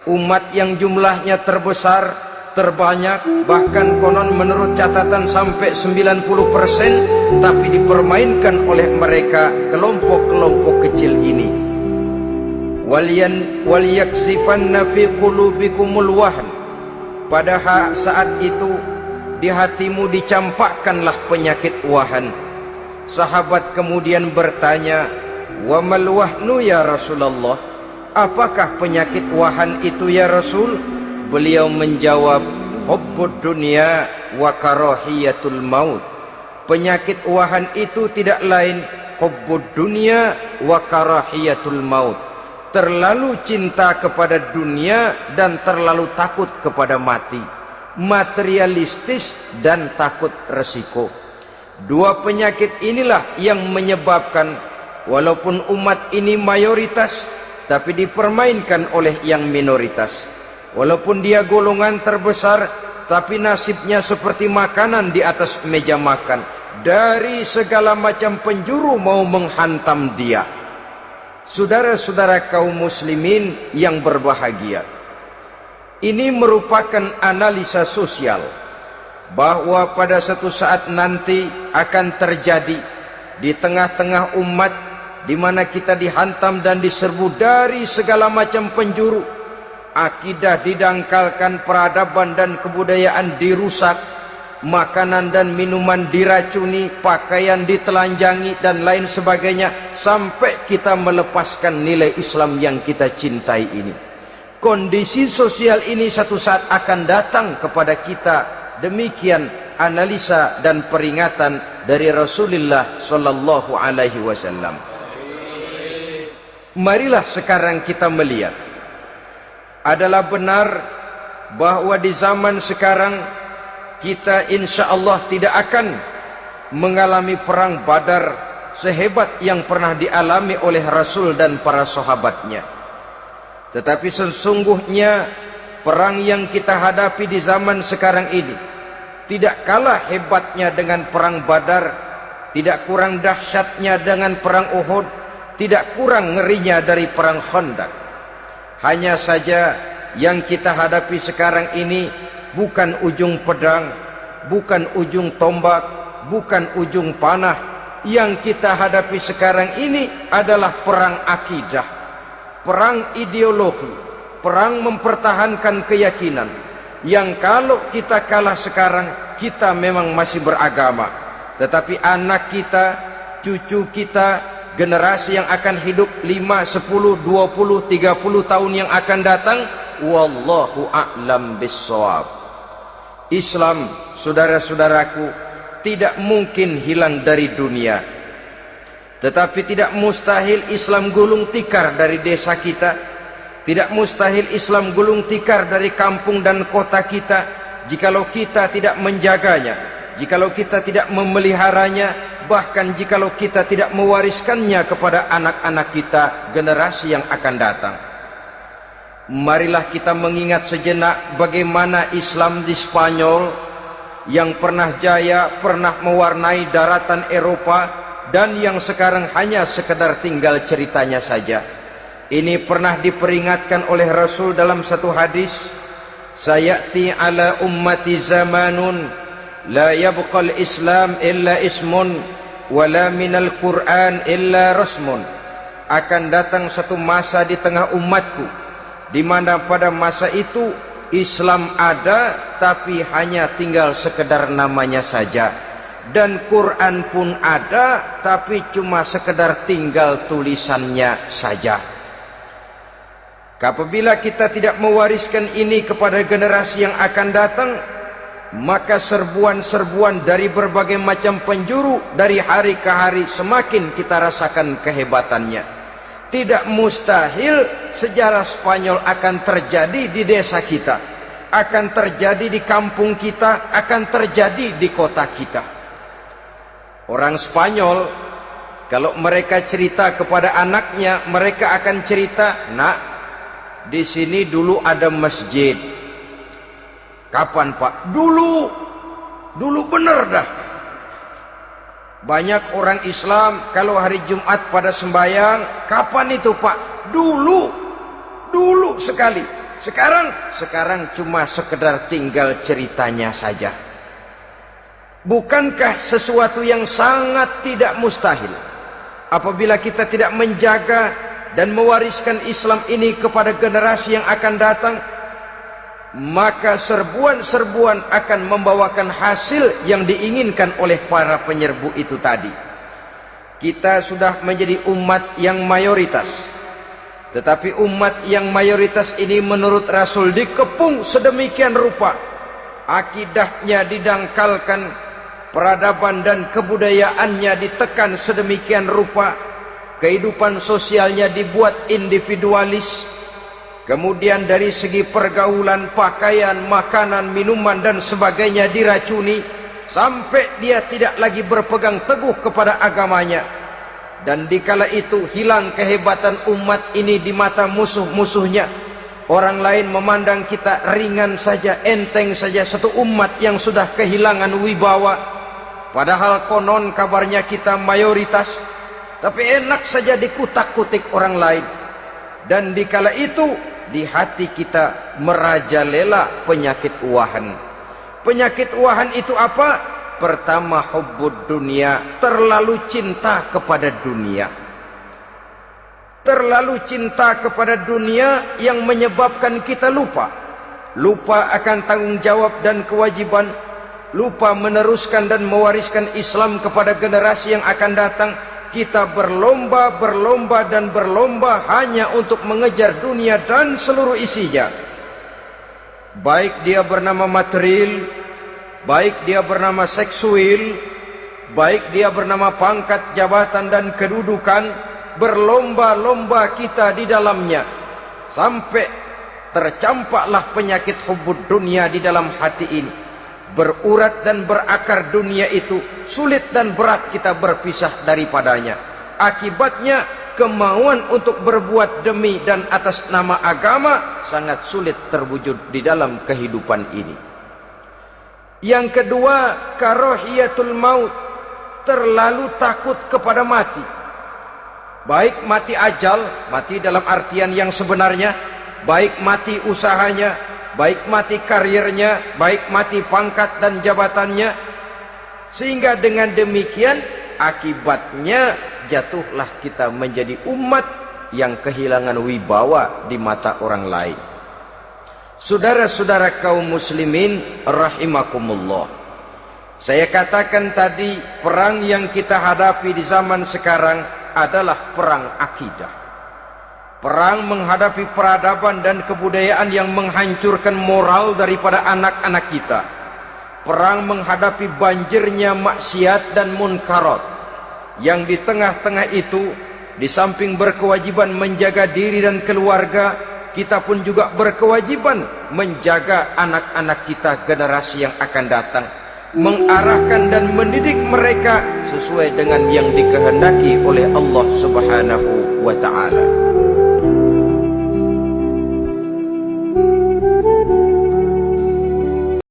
Umat yang jumlahnya terbesar, terbanyak, bahkan konon menurut catatan sampai 90%, tapi dipermainkan oleh mereka kelompok-kelompok kecil ini. Walyaksifanna fi qulubikumul wahn. Pada saat itu di hatimu dicampakkanlah penyakit wahan. Sahabat kemudian bertanya, "Wa mal wahnu ya Rasulullah?" Apakah penyakit wahan itu ya Rasul? Beliau menjawab, hubbud dunya wa karahiyatul maut. Penyakit wahan itu tidak lain hubbud dunya wa karahiyatul maut. Terlalu cinta kepada dunia dan terlalu takut kepada mati. Materialistis dan takut resiko. Dua penyakit inilah yang menyebabkan walaupun umat ini mayoritas, tapi dipermainkan oleh yang minoritas. Walaupun dia golongan terbesar, tapi nasibnya seperti makanan di atas meja makan. Dari segala macam penjuru mau menghantam dia. Saudara-saudara kaum muslimin yang berbahagia, ini merupakan analisa sosial bahwa pada suatu saat nanti akan terjadi di tengah-tengah umat di mana kita dihantam dan diserbu dari segala macam penjuru. Akidah didangkalkan, peradaban dan kebudayaan dirusak, makanan dan minuman diracuni, pakaian ditelanjangi dan lain sebagainya, sampai kita melepaskan nilai Islam yang kita cintai ini. Kondisi sosial ini satu saat akan datang kepada kita. Demikian analisa dan peringatan dari Rasulullah sallallahu alaihi wasallam. Marilah sekarang kita melihat, adalah benar bahwa di zaman sekarang kita insya Allah tidak akan mengalami perang Badar sehebat yang pernah dialami oleh Rasul dan para sahabatnya. Tetapi sesungguhnya perang yang kita hadapi di zaman sekarang ini tidak kalah hebatnya dengan perang Badar, tidak kurang dahsyatnya dengan perang Uhud, tidak kurang ngerinya dari perang Khandaq. Hanya saja yang kita hadapi sekarang ini bukan ujung pedang, bukan ujung tombak, bukan ujung panah. Yang kita hadapi sekarang ini adalah perang akidah, perang ideologi, perang mempertahankan keyakinan. Yang kalau kita kalah sekarang, kita memang masih beragama. Tetapi anak kita, cucu kita, generasi yang akan hidup 5, 10, 20, 30 tahun yang akan datang, wallahu a'lam bissawab. Islam, saudara-saudaraku, tidak mungkin hilang dari dunia. Tetapi tidak mustahil Islam gulung tikar dari desa kita. Tidak mustahil Islam gulung tikar dari kampung dan kota kita, jikalau kita tidak menjaganya, jikalau kita tidak memeliharanya, bahkan jikalau kita tidak mewariskannya kepada anak-anak kita, generasi yang akan datang. Marilah kita mengingat sejenak bagaimana Islam di Spanyol yang pernah jaya, pernah mewarnai daratan Eropa, dan yang sekarang hanya sekedar tinggal ceritanya saja. Ini pernah diperingatkan oleh Rasul dalam satu hadis, sayati ala ummati zamanun la yabqal Islam illa ismun wala minal Quran illa rasmun. Akan datang satu masa di tengah umatku di mana pada masa itu Islam ada tapi hanya tinggal sekedar namanya saja, dan Quran pun ada tapi cuma sekedar tinggal tulisannya saja. Apabila kita tidak mewariskan ini kepada generasi yang akan datang, maka serbuan-serbuan dari berbagai macam penjuru dari hari ke hari semakin kita rasakan kehebatannya. Tidak mustahil sejarah Spanyol akan terjadi di desa kita, akan terjadi di kampung kita, akan terjadi di kota kita. Orang Spanyol kalau mereka cerita kepada anaknya, mereka akan cerita, "Nak, di sini dulu ada masjid." Kapan, Pak? Dulu bener dah. Banyak orang Islam kalau hari Jumat pada sembahyang, kapan itu, Pak? Dulu sekali. Sekarang cuma sekedar tinggal ceritanya saja. Bukankah sesuatu yang sangat tidak mustahil apabila kita tidak menjaga dan mewariskan Islam ini kepada generasi yang akan datang, maka serbuan-serbuan akan membawakan hasil yang diinginkan oleh para penyerbu itu tadi. Kita sudah menjadi umat yang mayoritas, tetapi umat yang mayoritas ini menurut Rasul dikepung sedemikian rupa, akidahnya didangkalkan, peradaban dan kebudayaannya ditekan sedemikian rupa, kehidupan sosialnya dibuat individualis, kemudian dari segi pergaulan, pakaian, makanan, minuman dan sebagainya diracuni, sampai dia tidak lagi berpegang teguh kepada agamanya. Dan dikala itu hilang kehebatan umat ini di mata musuh-musuhnya. Orang lain memandang kita ringan saja, enteng saja, satu umat yang sudah kehilangan wibawa. Padahal konon kabarnya kita mayoritas, tapi enak saja dikutak-kutik orang lain. Dan dikala itu di hati kita merajalela penyakit uahan. Penyakit uahan itu apa? Pertama, hubbud dunia, terlalu cinta kepada dunia. Terlalu cinta kepada dunia yang menyebabkan kita lupa akan tanggung jawab dan kewajiban, lupa meneruskan dan mewariskan Islam kepada generasi yang akan datang. Kita berlomba dan berlomba hanya untuk mengejar dunia dan seluruh isinya, baik dia bernama material, baik dia bernama seksual, baik dia bernama pangkat, jabatan dan kedudukan. Berlomba-lomba kita di dalamnya sampai tercampaklah penyakit hubbud dunia di dalam hati ini. Berurat dan berakar dunia itu, sulit dan berat kita berpisah daripadanya. Akibatnya kemauan untuk berbuat demi dan atas nama agama sangat sulit terwujud di dalam kehidupan ini. Yang kedua, karahiyatul maut, terlalu takut kepada mati. Baik mati ajal, mati dalam artian yang sebenarnya, baik mati usahanya, baik mati karirnya, baik mati pangkat dan jabatannya. Sehingga dengan demikian akibatnya jatuhlah kita menjadi umat yang kehilangan wibawa di mata orang lain. Saudara-saudara kaum muslimin rahimakumullah, saya katakan tadi, perang yang kita hadapi di zaman sekarang adalah perang akidah. Perang menghadapi peradaban dan kebudayaan yang menghancurkan moral daripada anak-anak kita. Perang menghadapi banjirnya maksiat dan munkarat, yang di tengah-tengah itu, di samping berkewajiban menjaga diri dan keluarga, kita pun juga berkewajiban menjaga anak-anak kita, generasi yang akan datang, mengarahkan dan mendidik mereka sesuai dengan yang dikehendaki oleh Allah Subhanahu wa ta'ala.